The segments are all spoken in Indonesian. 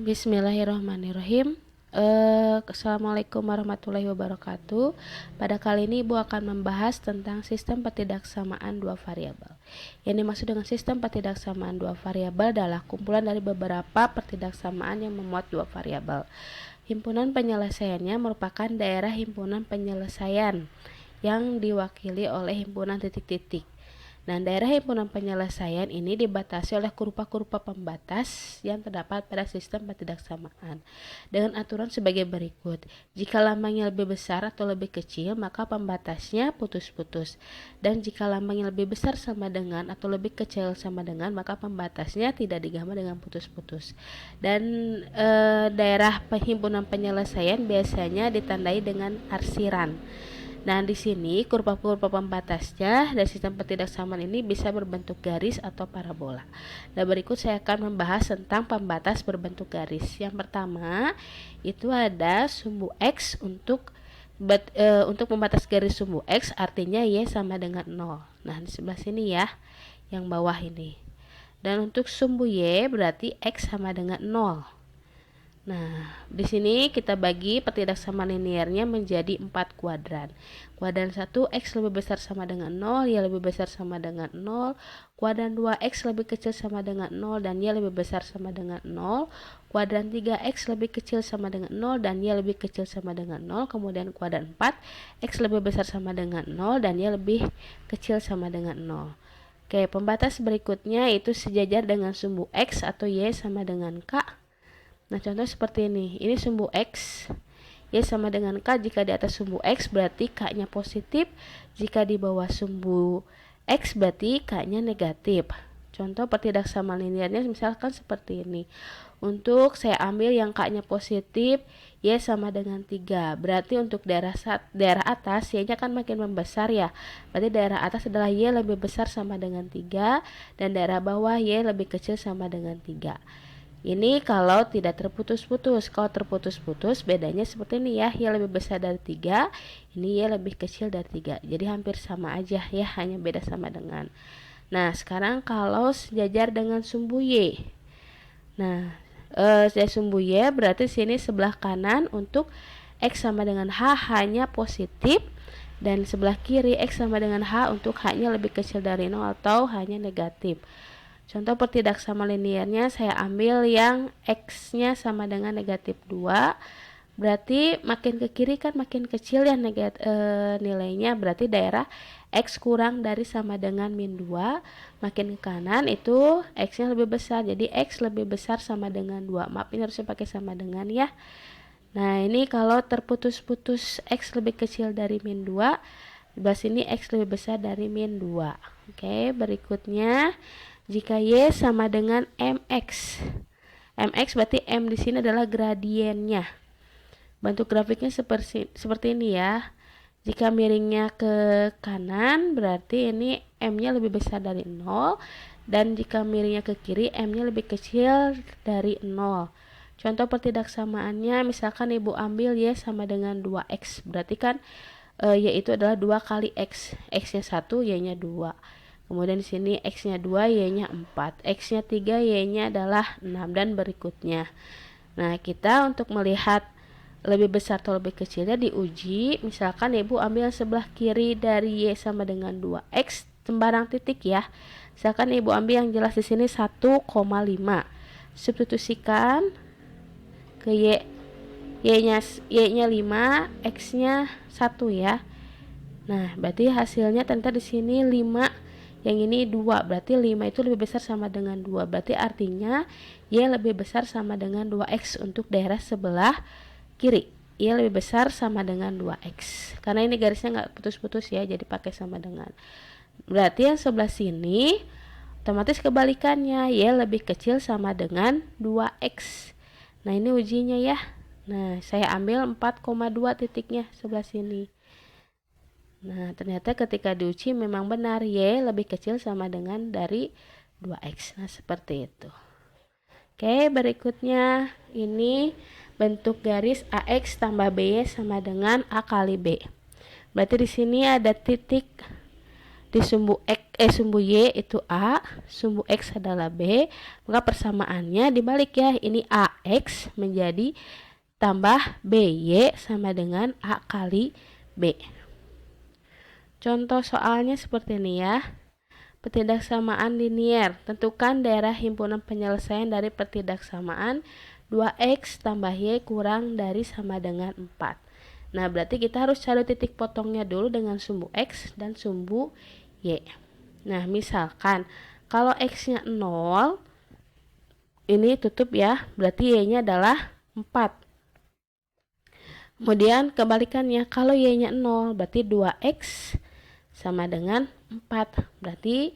Bismillahirrahmanirrahim. Assalamualaikum warahmatullahi wabarakatuh. Pada kali ini Ibu akan membahas tentang sistem pertidaksamaan dua variabel. Yang dimaksud dengan sistem pertidaksamaan dua variabel adalah kumpulan dari beberapa pertidaksamaan yang memuat dua variabel. Himpunan penyelesaiannya merupakan daerah himpunan penyelesaian yang diwakili oleh himpunan titik-titik. Nah, daerah himpunan penyelesaian ini dibatasi oleh kurva-kurva pembatas yang terdapat pada sistem pertidaksamaan dengan aturan sebagai berikut. Jika lambangnya lebih besar atau lebih kecil, maka pembatasnya putus-putus. Dan jika lambangnya lebih besar sama dengan atau lebih kecil sama dengan, maka pembatasnya tidak digambar dengan putus-putus. Dan daerah himpunan penyelesaian biasanya ditandai dengan arsiran. Nah, di sini kurva-kurva pembatasnya dari sistem pertidaksamaan ini bisa berbentuk garis atau parabola. Nah, berikut saya akan membahas tentang pembatas berbentuk garis. Yang pertama, itu ada sumbu X untuk pembatas garis sumbu X, artinya Y sama dengan 0. Nah, di sebelah sini ya, yang bawah ini. Dan untuk sumbu Y berarti X sama dengan 0. Nah, di sini kita bagi pertidaksamaan linearnya menjadi 4 kuadran. Kuadran 1 X lebih besar sama dengan 0, Y lebih besar sama dengan 0. Kuadran 2 X lebih kecil sama dengan 0 dan Y lebih besar sama dengan 0. Kuadran 3 X lebih kecil sama dengan 0 dan Y lebih kecil sama dengan 0. Kemudian kuadran 4 X lebih besar sama dengan 0 dan Y lebih kecil sama dengan 0. Oke, pembatas berikutnya itu sejajar dengan sumbu X atau Y sama dengan K. Nah, contoh seperti ini. Ini sumbu X. Y sama dengan K. Jika di atas sumbu X berarti K-nya positif. Jika di bawah sumbu X berarti K-nya negatif. Contoh pertidaksamaan linearnya misalkan seperti ini. Untuk saya ambil yang K-nya positif, Y sama dengan 3. Berarti untuk daerah atas, Y-nya kan makin membesar ya. Berarti daerah atas adalah Y lebih besar sama dengan 3. Dan daerah bawah Y lebih kecil sama dengan 3. Ini kalau tidak terputus-putus. Kalau terputus-putus bedanya seperti ini ya. Y lebih besar dari 3, ini Y lebih kecil dari 3. Jadi hampir sama aja ya, hanya beda sama dengan. Nah, sekarang kalau sejajar dengan sumbu Y. Nah, sumbu Y berarti sini sebelah kanan untuk X sama dengan H hanya positif. Dan sebelah kiri X sama dengan H untuk H-nya lebih kecil dari 0 atau hanya negatif. Contoh pertidaksamaan linearnya saya ambil yang X-nya sama dengan negatif 2. Berarti makin ke kiri kan makin kecil ya nilainya. Berarti daerah X kurang dari sama dengan min 2. Makin ke kanan itu X-nya lebih besar. Jadi X lebih besar sama dengan 2. Maaf, ini harusnya pakai sama dengan ya. Nah, ini kalau terputus-putus X lebih kecil dari min 2. Di bawah sini X lebih besar dari min 2. Oke, berikutnya jika Y sama dengan MX. MX berarti M di sini adalah gradiennya. Bentuk grafiknya seperti ini ya. Jika miringnya ke kanan berarti ini M-nya lebih besar dari 0. Dan jika miringnya ke kiri M-nya lebih kecil dari 0. Contoh pertidaksamaannya misalkan Ibu ambil Y sama dengan 2X. Berarti kan Y itu adalah 2 kali X. X-nya 1, Y-nya 2. Kemudian di sini X-nya 2, Y-nya 4. X-nya 3, Y-nya adalah 6 dan berikutnya. Nah, kita untuk melihat lebih besar atau lebih kecilnya diuji. Misalkan Ibu ambil sebelah kiri dari Y sama dengan 2X sembarang titik ya. Misalkan Ibu ambil yang jelas di sini 1,5. Substitusikan ke Y-nya 5, X-nya 1 ya. Nah, berarti hasilnya ternyata di sini 5. Yang ini 2, berarti 5 itu lebih besar sama dengan 2. Berarti artinya Y lebih besar sama dengan 2X untuk daerah sebelah kiri. Y lebih besar sama dengan 2X. Karena ini garisnya nggak putus-putus ya, jadi pakai sama dengan. Berarti yang sebelah sini otomatis kebalikannya. Y lebih kecil sama dengan 2X. Nah, ini ujinya ya. Nah, saya ambil 4,2 titiknya sebelah sini. Nah, ternyata ketika diuji memang benar Y lebih kecil sama dengan dari 2X. Nah, seperti itu. Oke, berikutnya ini bentuk garis AX tambah BY sama dengan A kali B. Berarti di sini ada titik di sumbu sumbu Y itu A, sumbu X adalah B, maka persamaannya dibalik ya. Ini AX menjadi tambah BY sama dengan A kali B. Contoh soalnya seperti ini ya. Pertidaksamaan linier. Tentukan daerah himpunan penyelesaian dari pertidaksamaan 2X tambah Y kurang dari sama dengan 4. Nah, berarti kita harus cari titik potongnya dulu dengan sumbu X dan sumbu Y. Nah, misalkan kalau X-nya 0, ini tutup ya, berarti Y-nya adalah 4. Kemudian kebalikannya, kalau Y-nya 0, berarti 2X sama dengan 4. Berarti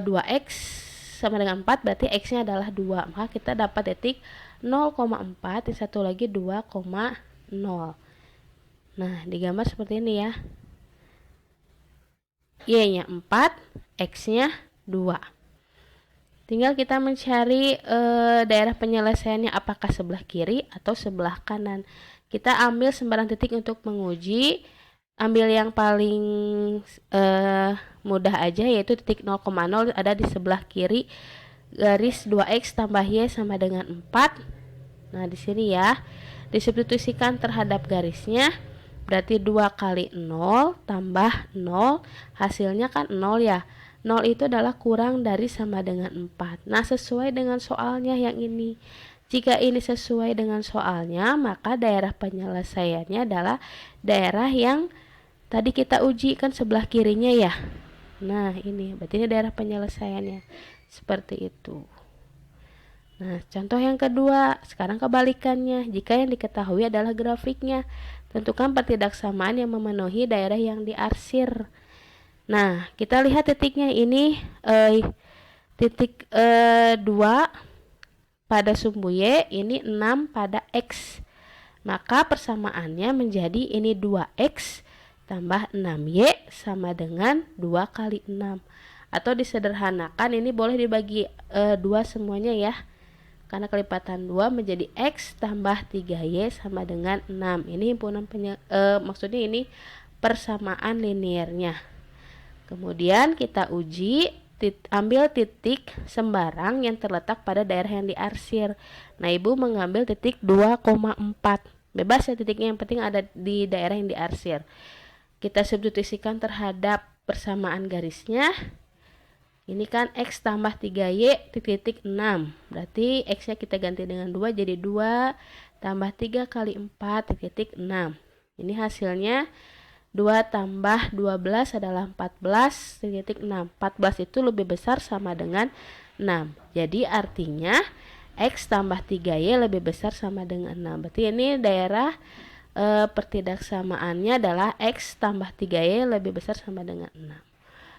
2X sama dengan 4, berarti X-nya adalah 2. Maka kita dapat titik 0,4, yang satu lagi 2,0. Nah, digambar seperti ini ya. Y-nya 4, X-nya 2. Tinggal kita mencari daerah penyelesaiannya apakah sebelah kiri atau sebelah kanan. Kita ambil sembarang titik untuk menguji. Ambil yang paling mudah aja, yaitu titik 0,0 ada di sebelah kiri garis 2X tambah Y sama dengan 4. Nah, di sini ya, disubstitusikan terhadap garisnya. Berarti 2 kali 0 tambah 0, hasilnya kan 0 ya. 0 itu adalah kurang dari sama dengan 4. Nah, sesuai dengan soalnya yang ini. Jika ini sesuai dengan soalnya, maka daerah penyelesaiannya adalah daerah yang tadi kita uji kan sebelah kirinya ya. Nah, ini berarti ini daerah penyelesaiannya. Seperti itu. Nah, contoh yang kedua, sekarang kebalikannya. Jika yang diketahui adalah grafiknya, tentukan pertidaksamaan yang memenuhi daerah yang diarsir. Nah, kita lihat titiknya ini titik 2 pada sumbu Y, ini 6 pada X. Maka persamaannya menjadi ini 2X tambah 6Y sama dengan 2 kali 6. Atau disederhanakan, ini boleh dibagi 2 semuanya ya. Karena kelipatan 2 menjadi X tambah 3Y sama dengan 6. Ini himpunan maksudnya ini persamaan liniernya. Kemudian kita uji, ambil titik sembarang yang terletak pada daerah yang diarsir. Nah, Ibu mengambil titik 2,4. Bebas ya titiknya, yang penting ada di daerah yang diarsir. Kita substitusikan terhadap persamaan garisnya. Ini kan X tambah 3Y titik 6. Berarti X-nya kita ganti dengan 2 jadi 2 tambah 3 kali 4 titik 6. Ini hasilnya 2 tambah 12 adalah 14 titik 6. 14 itu lebih besar sama dengan 6. Jadi artinya X tambah 3Y lebih besar sama dengan 6. Berarti ini daerah pertidaksamaannya adalah X tambah 3Y lebih besar sama dengan 6.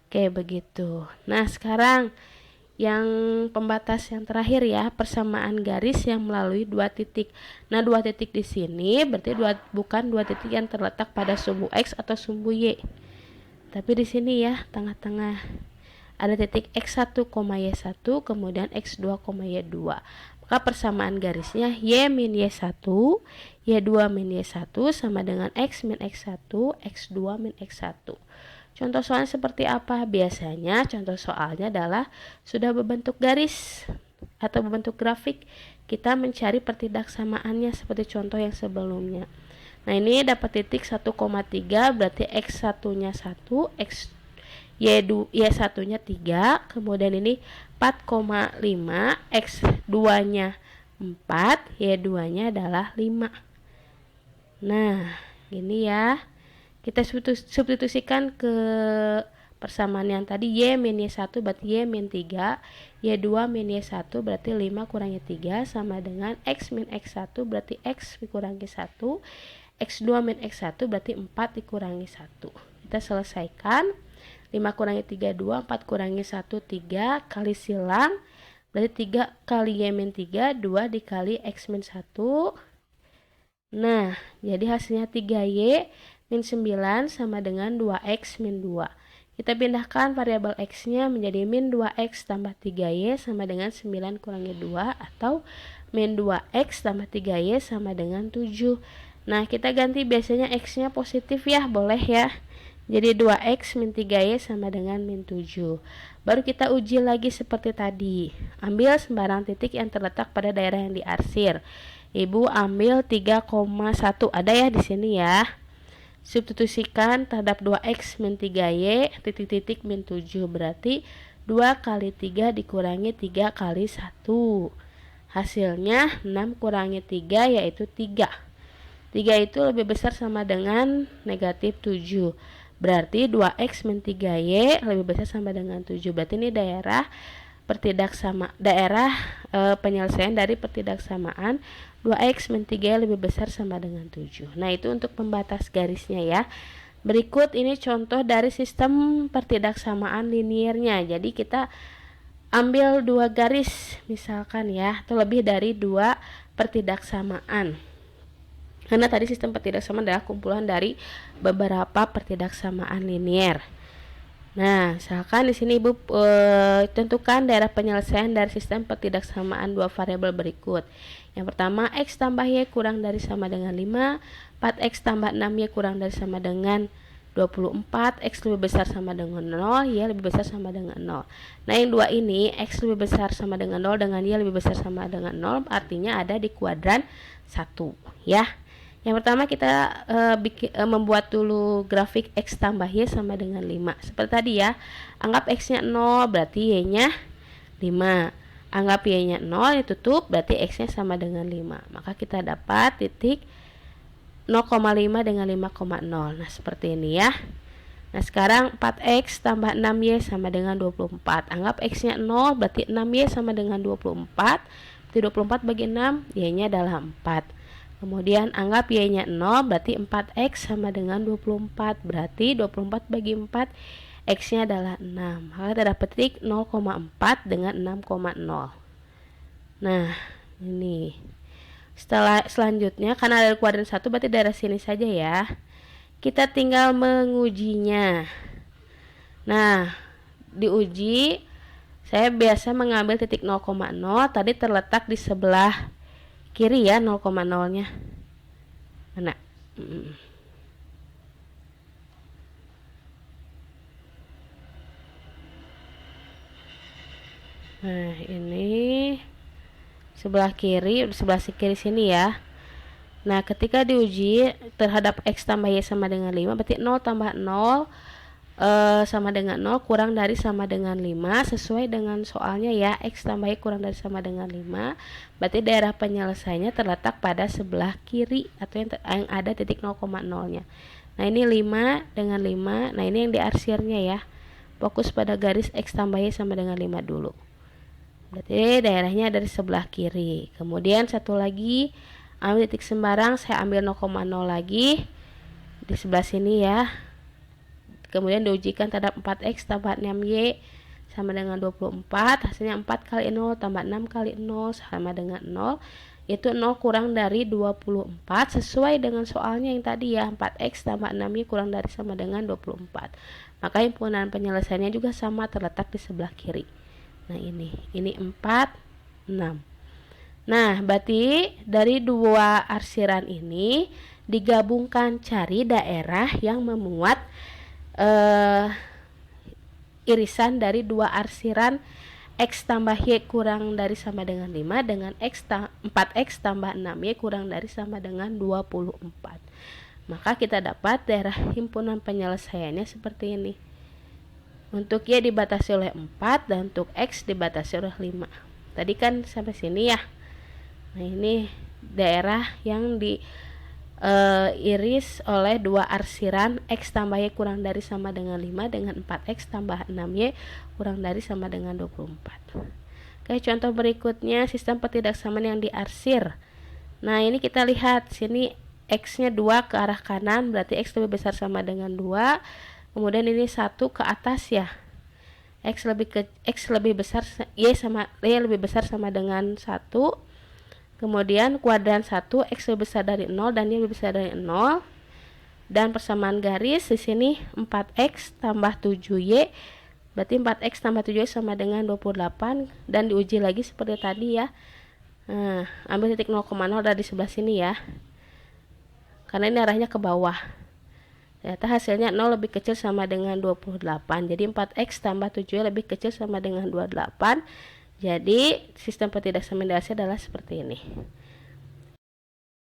Oke, begitu. Nah, sekarang yang pembatas yang terakhir ya, persamaan garis yang melalui 2 titik. Nah, 2 titik di sini berarti bukan 2 titik yang terletak pada sumbu X atau sumbu Y. Tapi di sini ya, tengah-tengah ada titik X1, Y1, kemudian X2, Y2. Maka persamaan garisnya Y min Y1, Y2 min Y1 sama dengan X min X1, X2 min X1. Contoh soalnya seperti apa? Biasanya contoh soalnya adalah sudah berbentuk garis atau berbentuk grafik, kita mencari pertidaksamaannya seperti contoh yang sebelumnya. Nah, ini dapat titik 1,3 berarti X1-nya 1, Y1-nya 3, kemudian ini 4,5, X2-nya 4, Y2-nya adalah 5. Nah, gini ya. Kita substitusikan ke persamaan yang tadi, Y min Y1 berarti Y min 3, Y2 min Y1 berarti 5 kurangi 3 sama dengan X min X1 berarti X dikurangi 1, X2 min X1 berarti 4 dikurangi 1. Kita selesaikan, 5 kurangi 3 2, 4 kurangi 1 3, kali silang berarti 3 kali Y min 3, 2 dikali X min 1. Nah, jadi hasilnya 3Y min 9 sama dengan 2X min 2. Kita pindahkan variabel X-nya menjadi min 2X tambah 3Y sama dengan 9 kurangi 2 atau min 2X tambah 3Y sama dengan 7. Nah, kita ganti biasanya X-nya positif ya, boleh ya. Jadi 2x min 3y sama dengan min 7. Baru kita uji lagi seperti tadi. Ambil sembarang titik yang terletak pada daerah yang diarsir. Ibu ambil 3,1. Ada ya di sini ya. Substitusikan terhadap 2x min 3y titik-titik min 7. Berarti 2 kali 3 dikurangi 3 kali 1. Hasilnya 6 kurangi 3 yaitu 3. 3 itu lebih besar sama dengan negatif 7. Berarti 2x min 3y lebih besar sama dengan 7. Berarti ini daerah penyelesaian dari pertidaksamaan 2x min 3y lebih besar sama dengan 7. Nah, itu untuk pembatas garisnya ya. Berikut ini contoh dari sistem pertidaksamaan liniernya. Jadi kita ambil 2 garis misalkan ya, atau lebih dari 2 pertidaksamaan. Karena tadi sistem pertidaksamaan adalah kumpulan dari beberapa pertidaksamaan linier. Nah, misalkan di sini Ibu tentukan daerah penyelesaian dari sistem pertidaksamaan 2 variabel berikut. Yang pertama, x tambah y kurang dari sama dengan 5, 4x tambah 6y kurang dari sama dengan 24, x lebih besar sama dengan 0, y lebih besar sama dengan 0. Nah, yang dua ini, x lebih besar sama dengan 0 dengan y lebih besar sama dengan 0, artinya ada di kuadran 1 ya. Yang pertama kita membuat dulu grafik x tambah y sama dengan 5. Seperti tadi ya, anggap x-nya 0 berarti y-nya 5. Anggap y-nya 0 ditutup berarti x-nya sama dengan 5. Maka kita dapat titik 0,5 dengan 5,0. Nah, seperti ini ya. Nah, sekarang 4x tambah 6y sama dengan 24. Anggap x-nya 0 berarti 6y sama dengan 24. Berarti 24 bagi 6, y-nya adalah 4. Kemudian anggap y-nya 0 berarti 4x sama dengan 24. Berarti 24 bagi 4 x-nya adalah 6. Maka kita dapat titik 0,4 dengan 6,0. Nah, ini. Selanjutnya karena ada kuadran 1 berarti dari sini saja ya. Kita tinggal mengujinya. Nah, diuji saya biasa mengambil titik 0,0 tadi terletak di sebelah kiri ya 0,0-nya. Mana? Nah, ini sebelah kiri sini ya. Nah, ketika diuji terhadap x tambah y sama dengan 5, berarti 0 tambah 0 sama dengan 0 kurang dari sama dengan 5 sesuai dengan soalnya ya. X tambah y kurang dari sama dengan 5, berarti daerah penyelesaiannya terletak pada sebelah kiri atau yang ada titik 0,0-nya. Nah, ini 5 dengan 5. Nah, ini yang diarsirnya ya. Fokus pada garis x tambah y sama dengan 5 dulu. Berarti daerahnya dari sebelah kiri. Kemudian satu lagi, ambil titik sembarang, saya ambil 0,0 lagi di sebelah sini ya. Kemudian diujikan terhadap 4x tambah 6y sama dengan 24. Hasilnya 4 kali 0 tambah 6 kali 0 sama dengan 0. Itu 0 kurang dari 24 sesuai dengan soalnya yang tadi ya. 4x tambah 6y kurang dari sama dengan 24. Maka himpunan penyelesaiannya juga sama, terletak di sebelah kiri. Nah, ini 4, 6. Nah, berarti dari dua arsiran ini digabungkan cari daerah yang memuat irisan dari dua arsiran x tambah y kurang dari sama dengan 5 dengan 4x tambah 6y kurang dari sama dengan 24. Maka kita dapat daerah himpunan penyelesaiannya seperti ini. Untuk y dibatasi oleh 4 dan untuk x dibatasi oleh 5. Tadi kan sampai sini ya. Nah, ini daerah yang iris oleh dua arsiran x tambah y kurang dari sama dengan 5 dengan 4x tambah 6y kurang dari sama dengan 24. Oke, contoh berikutnya sistem pertidaksamaan yang diarsir. Nah, ini kita lihat sini x-nya 2 ke arah kanan, berarti x lebih besar sama dengan 2. Kemudian ini 1 ke atas ya. X lebih besar y lebih besar sama dengan 1. Kemudian kuadran 1 x lebih besar dari 0 dan y lebih besar dari 0. Dan persamaan garis di sini 4x tambah 7y. Berarti 4x tambah 7y sama dengan 28 dan diuji lagi seperti tadi ya. Nah, ambil titik 0,0 dari sebelah sini ya. Karena ini arahnya ke bawah. Ternyata hasilnya 0 lebih kecil sama dengan 28. Jadi 4x tambah 7 lebih kecil sama dengan 28. Jadi sistem ketidaksamaan idealnya adalah seperti ini.